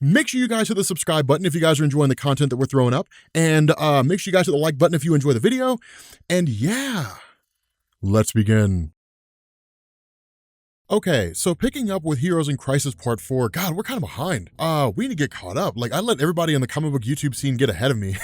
Make sure you guys hit the subscribe button if you guys are enjoying the content that we're throwing up. And make sure you guys hit the like button if you enjoy the video. And yeah, let's begin. Okay, so picking up with Heroes in Crisis Part 4, God, we're kind of behind. We need to get caught up. Like, I let everybody in the comic book YouTube scene get ahead of me.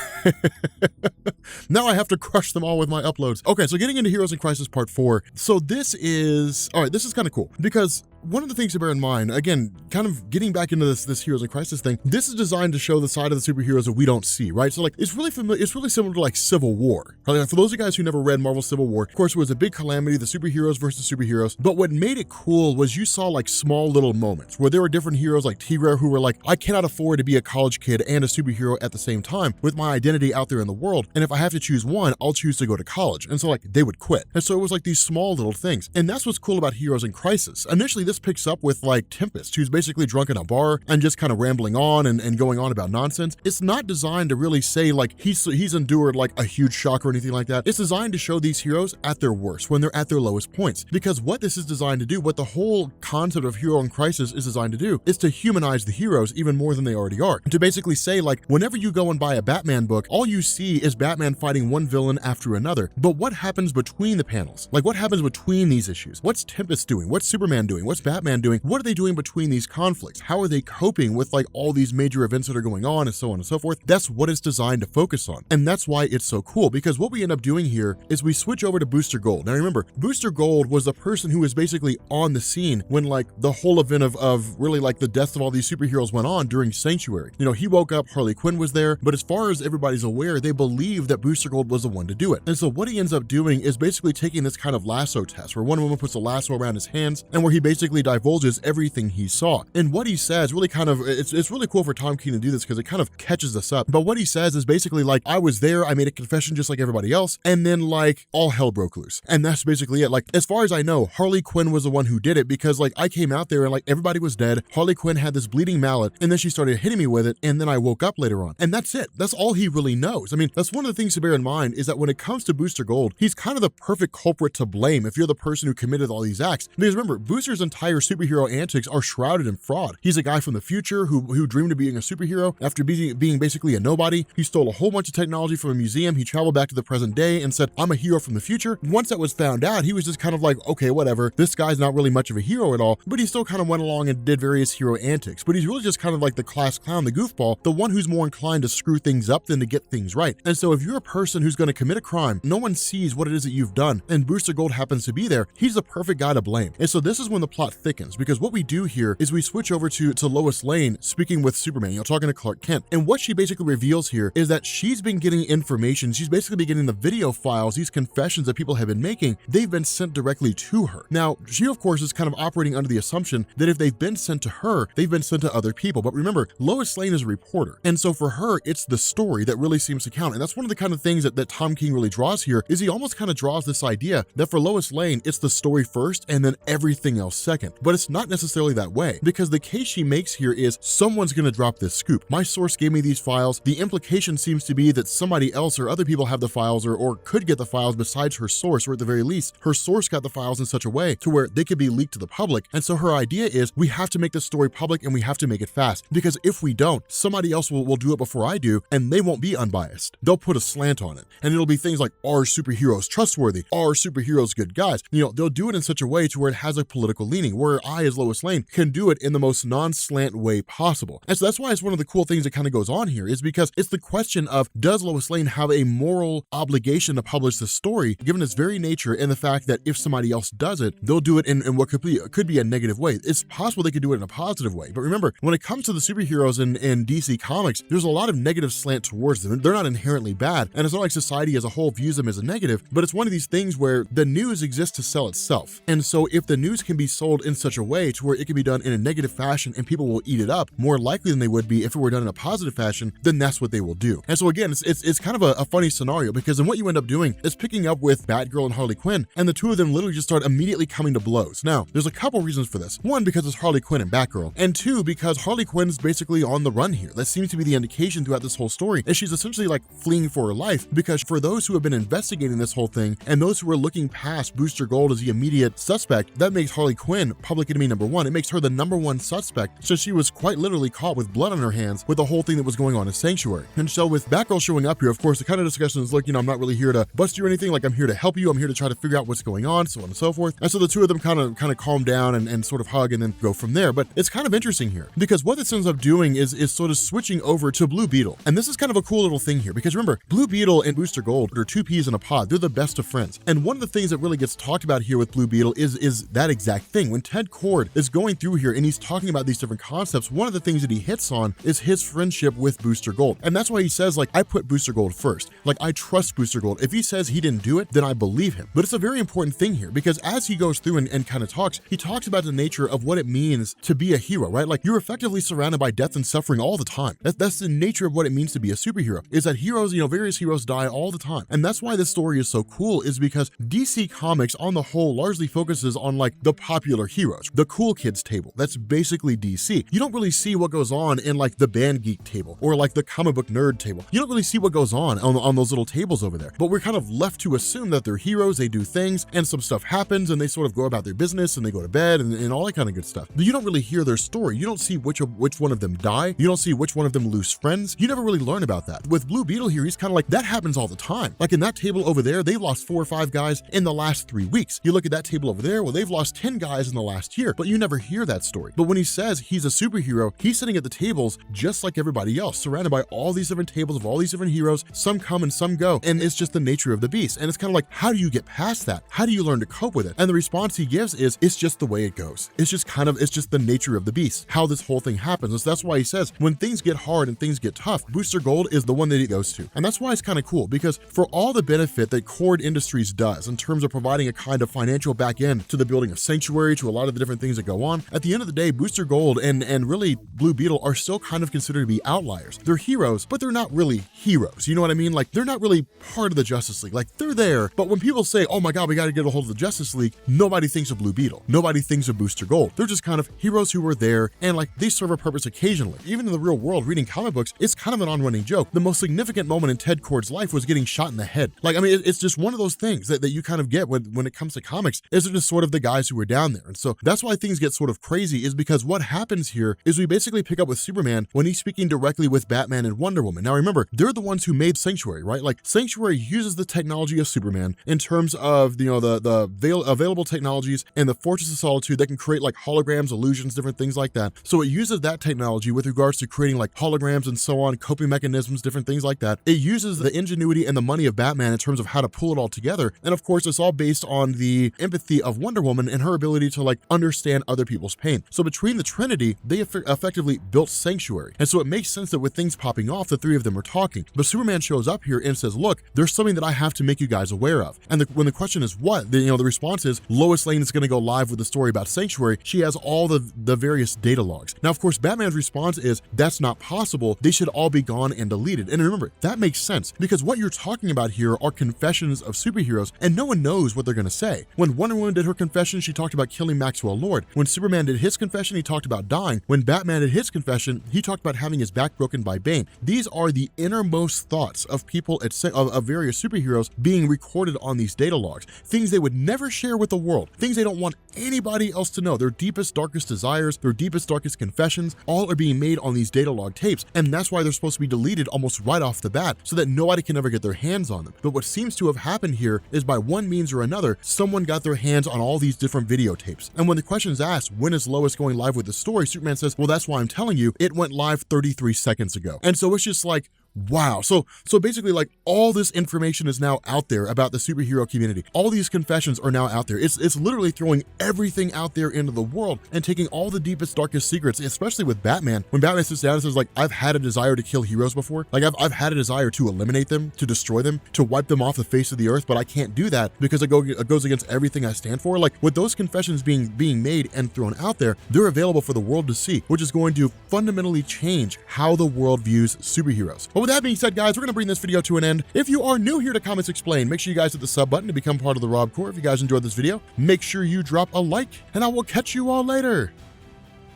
Now I have to crush them all with my uploads. Okay, so getting into Heroes in Crisis Part 4. So this is kind of cool because one of the things to bear in mind, again, kind of getting back into this Heroes in Crisis thing, this is designed to show the side of the superheroes that we don't see, right? So like, it's really familiar, it's really similar to like Civil War. Like, for those of you guys who never read Marvel Civil War, of course, it was a big calamity, the superheroes versus superheroes. But what made it cool was you saw like small little moments where there were different heroes like Tigra who were like, I cannot afford to be a college kid and a superhero at the same time with my identity out there in the world. And if I have to choose one, I'll choose to go to college. And so like, they would quit. And so it was like these small little things. And that's what's cool about Heroes in Crisis. Initially, this picks up with like Tempest, who's basically drunk in a bar and just kind of rambling on and going on about nonsense. It's not designed to really say like he's endured like a huge shock or anything like that. It's designed to show these heroes at their worst, when they're at their lowest points. Because what this is designed to do, what the whole concept of Hero in Crisis is designed to do, is to humanize the heroes even more than they already are. To basically say like, whenever you go and buy a Batman book, all you see is Batman fighting one villain after another. But what happens between the panels? Like, what happens between these issues? What's Tempest doing? What's Superman doing? What's Batman doing? What are they doing between these conflicts? How are they coping with like all these major events that are going on and so on and so forth? That's what it's designed to focus on. And that's why it's so cool, because what we end up doing here is we switch over to Booster Gold. Now remember, Booster Gold was the person who was basically on the scene when like the whole event of really like the deaths of all these superheroes went on during Sanctuary. You know, he woke up, Harley Quinn was there, but as far as everybody's aware, they believe that Booster Gold was the one to do it. And so what he ends up doing is basically taking this kind of lasso test where one woman puts a lasso around his hands and where he basically divulges everything he saw. And what he says really kind of, it's really cool for Tom King to do this because it kind of catches us up. But what he says is basically like, I was there, I made a confession just like everybody else, and then like all hell broke loose. And that's basically it. Like, as far as I know, Harley Quinn was the one who did it because like I came out there and like everybody was dead. Harley Quinn had this bleeding mallet and then she started hitting me with it, and then I woke up later on. And that's it. That's all he really knows. I mean, that's one of the things to bear in mind, is that when it comes to Booster Gold, he's kind of the perfect culprit to blame if you're the person who committed all these acts. Because remember, Booster's entire superhero antics are shrouded in fraud. He's a guy from the future who dreamed of being a superhero after being basically a nobody. He stole a whole bunch of technology from a museum. He traveled back to the present day and said, I'm a hero from the future. Once that was found out, he was just kind of like, okay, whatever. This guy's not really much of a hero at all, but he still kind of went along and did various hero antics. But he's really just kind of like the class clown, the goofball, the one who's more inclined to screw things up than to get things right. And so if you're a person who's going to commit a crime, no one sees what it is that you've done, and Booster Gold happens to be there, he's the perfect guy to blame. And so this is when the plot thickens, because what we do here is we switch over to Lois Lane speaking with Superman, talking to Clark Kent. And what she basically reveals here is that she's been getting information. She's basically been getting the video files, these confessions that people have been making, they've been sent directly to her. Now, she of course is kind of operating under the assumption that if they've been sent to her, they've been sent to other people. But remember, Lois Lane is a reporter. And so for her, it's the story that really seems to count. And that's one of the kind of things that Tom King really draws here, is he almost kind of draws this idea that for Lois Lane, it's the story first and then everything else second. But it's not necessarily that way, because the case she makes here is someone's going to drop this scoop. My source gave me these files. The implication seems to be that somebody else or other people have the files or could get the files besides her source, or at the very least, her source got the files in such a way to where they could be leaked to the public. And so her idea is, we have to make this story public and we have to make it fast, because if we don't, somebody else will do it before I do, and they won't be unbiased. They'll put a slant on it, and it'll be things like, are superheroes trustworthy? Are superheroes good guys? They'll do it in such a way to where it has a political leaning, where I, as Lois Lane, can do it in the most non-slant way possible. And so that's why it's one of the cool things that kind of goes on here, is because it's the question of, does Lois Lane have a moral obligation to publish this story, given its very nature and the fact that if somebody else does it, they'll do it in what could be a negative way. It's possible they could do it in a positive way. But remember, when it comes to the superheroes in DC Comics, there's a lot of negative slant towards them. They're not inherently bad, and it's not like society as a whole views them as a negative, but it's one of these things where the news exists to sell itself. And so if the news can be sold in such a way to where it can be done in a negative fashion and people will eat it up more likely than they would be if it were done in a positive fashion, then that's what they will do. And so again, it's kind of a funny scenario, because then what you end up doing is picking up with Batgirl and Harley Quinn, and the two of them literally just start immediately coming to blows. Now, there's a couple reasons for this. One, because it's Harley Quinn and Batgirl, and two, because Harley Quinn's basically on the run here. That seems to be the indication throughout this whole story, is she's essentially like fleeing for her life, because for those who have been investigating this whole thing and those who are looking past Booster Gold as the immediate suspect, that makes Harley Quinn public enemy number one. It makes her the number one suspect, so she was quite literally caught with blood on her hands with the whole thing that was going on in Sanctuary. And so with Batgirl showing up here, of course, the kind of discussion is, look, I'm not really here to bust you or anything, like I'm here to help you, I'm here to try to figure out what's going on, so on and so forth. And so the two of them kind of calm down and sort of hug and then go from there. But it's kind of interesting here, because what this ends up doing is sort of switching over to Blue Beetle. And this is kind of a cool little thing here, because remember, Blue Beetle and Booster Gold are two peas in a pod. They're the best of friends. And one of the things that really gets talked about here with Blue Beetle is that exact thing. When Ted Cord is going through here and he's talking about these different concepts, one of the things that he hits on is his friendship with Booster Gold. And that's why he says, like, I put Booster Gold first. Like, I trust Booster Gold. If he says he didn't do it, then I believe him. But it's a very important thing here, because as he goes through and kind of talks, he talks about the nature of what it means to be a hero, right? Like, you're effectively surrounded by death and suffering all the time. That's the nature of what it means to be a superhero, is that heroes, various heroes die all the time. And that's why this story is so cool, is because DC Comics on the whole largely focuses on like the popular heroes, the cool kids table. That's basically DC. You don't really see what goes on in like the band geek table or like the comic book nerd table. You don't really see what goes on those little tables over there. But we're kind of left to assume that they're heroes, they do things, and some stuff happens and they sort of go about their business and they go to bed and all that kind of good stuff. But you don't really hear their story. You don't see which one of them die. You don't see which one of them lose friends. You never really learn about that. With Blue Beetle here, he's kind of like, that happens all the time. Like in that table over there, they've lost 4 or 5 guys in the last 3 weeks. You look at that table over there, well, they've lost 10 guys in the last year, but you never hear that story. But when he says he's a superhero, he's sitting at the tables just like everybody else, surrounded by all these different tables of all these different heroes. Some come and some go, and it's just the nature of the beast. And it's kind of like, how do you get past that? How do you learn to cope with it? And the response he gives is, it's just the way it goes. It's just the nature of the beast, how this whole thing happens. And so that's why he says, when things get hard and things get tough, Booster Gold is the one that he goes to. And that's why it's kind of cool, because for all the benefit that Cord Industries does in terms of providing a kind of financial back end to the building of Sanctuary, to a lot of the different things that go on, at the end of the day, Booster Gold and really Blue Beetle are still kind of considered to be outliers. They're heroes, but they're not really heroes. You know what I mean? Like, they're not really part of the Justice League. Like, they're there, but when people say, oh my God, we got to get a hold of the Justice League, nobody thinks of Blue Beetle. Nobody thinks of Booster Gold. They're just kind of heroes who were there, and like, they serve a purpose occasionally. Even in the real world, reading comic books, it's kind of an on-running joke. The most significant moment in Ted Cord's life was getting shot in the head. Like, I mean, it's just one of those things that you kind of get when it comes to comics, is they're just sort of the guys who were down there. And so that's why things get sort of crazy, is because what happens here is we basically pick up with Superman when he's speaking directly with Batman and Wonder Woman. Now remember, they're the ones who made Sanctuary, right? Like, Sanctuary uses the technology of Superman in terms of, the available technologies and the Fortress of Solitude that can create like holograms, illusions, different things like that. So it uses that technology with regards to creating like holograms and so on, coping mechanisms, different things like that. It uses the ingenuity and the money of Batman in terms of how to pull it all together. And of course, it's all based on the empathy of Wonder Woman and her ability to like understand other people's pain. So between the Trinity, they effectively built Sanctuary. And so it makes sense that with things popping off, the three of them are talking. But Superman shows up here and says, look, there's something that I have to make you guys aware of. And when the question is what, the response is, Lois Lane is going to go live with the story about Sanctuary. She has all the various data logs. Now, of course, Batman's response is, that's not possible. They should all be gone and deleted. And remember, that makes sense, because what you're talking about here are confessions of superheroes, and no one knows what they're going to say. When Wonder Woman did her confession, she talked about killing Maxwell Lord. When Superman did his confession, he talked about dying. When Batman did his confession, he talked about having his back broken by Bane. These are the innermost thoughts of people of various superheroes being recorded on these data logs. Things they would never share with the world. Things they don't want anybody else to know. Their deepest, darkest desires, their deepest, darkest confessions, all are being made on these data log tapes. And that's why they're supposed to be deleted almost right off the bat, so that nobody can ever get their hands on them. But what seems to have happened here is, by one means or another, someone got their hands on all these different videotapes. And when the question is asked, when is Lois going live with the story, Superman says, well, that's why I'm telling you, it went live 33 seconds ago. And so it's just like, wow. So basically, like, all this information is now out there about the superhero community. All these confessions are now out there. It's literally throwing everything out there into the world and taking all the deepest, darkest secrets, especially with Batman. When Batman sits down and says, like, I've had a desire to kill heroes before. Like, I've had a desire to eliminate them, to destroy them, to wipe them off the face of the earth, but I can't do that because it goes against everything I stand for. Like, with those confessions being made and thrown out there, they're available for the world to see, which is going to fundamentally change how the world views superheroes. But with that being said, guys, we're going to bring this video to an end. If you are new here to Comics Explained, make sure you guys hit the sub button to become part of the Rob Corps. If you guys enjoyed this video, make sure you drop a like, and I will catch you all later.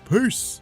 Peace.